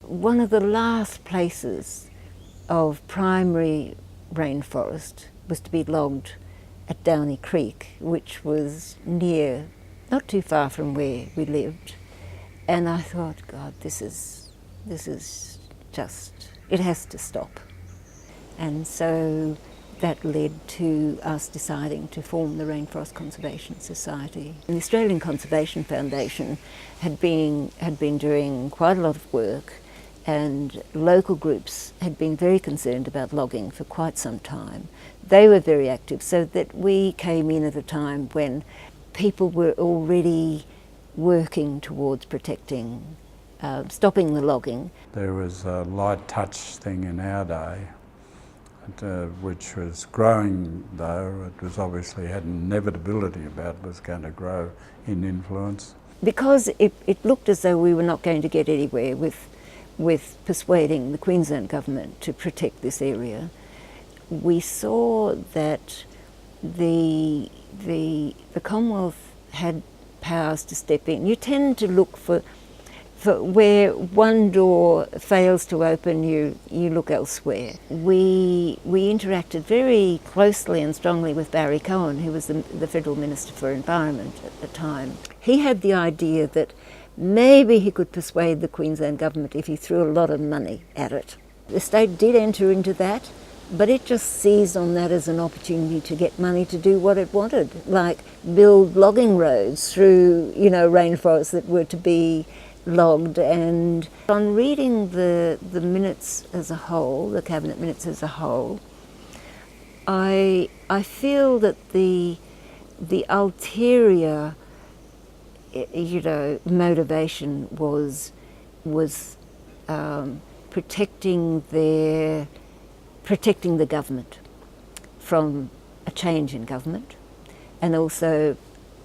One of the last places of primary rainforest was to be logged at Downy Creek, which was near, not too far from where we lived. And I thought, God, this is just, it has to stop. And so that led to us deciding to form the Rainforest Conservation Society. And the Australian Conservation Foundation had been doing quite a lot of work, and local groups had been very concerned about logging for quite some time. They were very active, so that we came in at a time when people were already working towards protecting, stopping the logging. There was a light touch thing in our day, which was growing, though it was obviously had an inevitability about it was going to grow in influence. Because it looked as though we were not going to get anywhere with persuading the Queensland government to protect this area, we saw that the Commonwealth had powers to step in. You tend to look for where one door fails to open, you look elsewhere. We interacted very closely and strongly with Barry Cohen, who was the Federal Minister for Environment at the time. He had the idea that maybe he could persuade the Queensland government if he threw a lot of money at it. The state did enter into that, but it just seized on that as an opportunity to get money to do what it wanted, like build logging roads through, rainforests that were to be logged. And on reading the minutes as a whole, the cabinet minutes as a whole, I feel that the ulterior motivation was protecting the government from a change in government, and also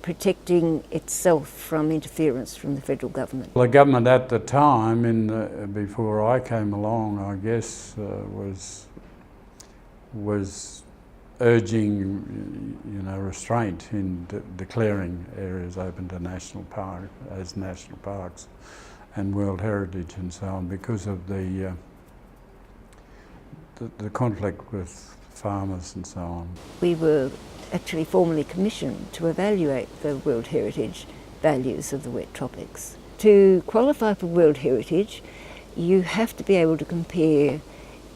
protecting itself from interference from the federal government. The government at the time, before I came along, I guess, was urging, restraint in declaring areas open to national parks and World Heritage and so on, because of the conflict with farmers and so on. We were actually formally commissioned to evaluate the World Heritage values of the wet tropics. To qualify for World Heritage, you have to be able to compare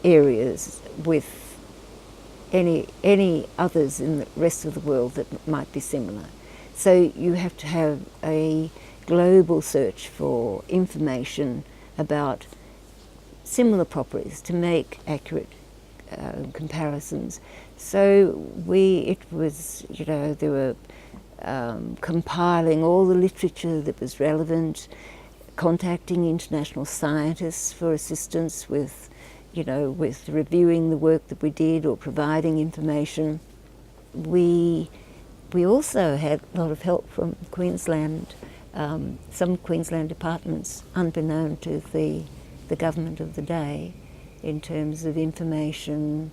areas with any others in the rest of the world that might be similar. So you have to have a global search for information about similar properties to make accurate comparisons. So they were compiling all the literature that was relevant, contacting international scientists for assistance with reviewing the work that we did or providing information. We also had a lot of help from Queensland, some Queensland departments, unbeknown to the government of the day, in terms of information,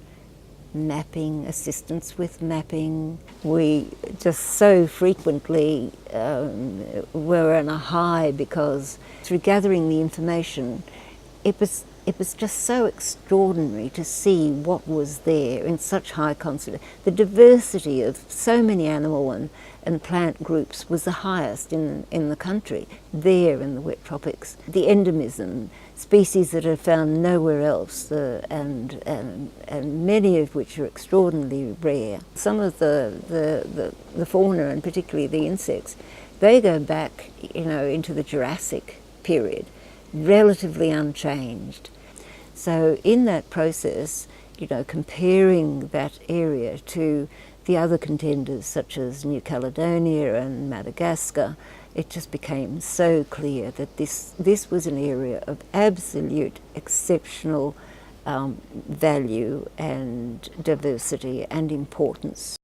mapping, assistance with mapping. We just so frequently were on a high, because through gathering the information, it was just so extraordinary to see what was there in such high concentration. The diversity of so many animal and plant groups was the highest in the country, there in the wet tropics. The endemism, species that are found nowhere else, and many of which are extraordinarily rare. Some of the fauna, and particularly the insects, they go back, into the Jurassic period, relatively unchanged. So in that process, comparing that area to the other contenders such as New Caledonia and Madagascar, it just became so clear that this was an area of absolute exceptional value and diversity and importance.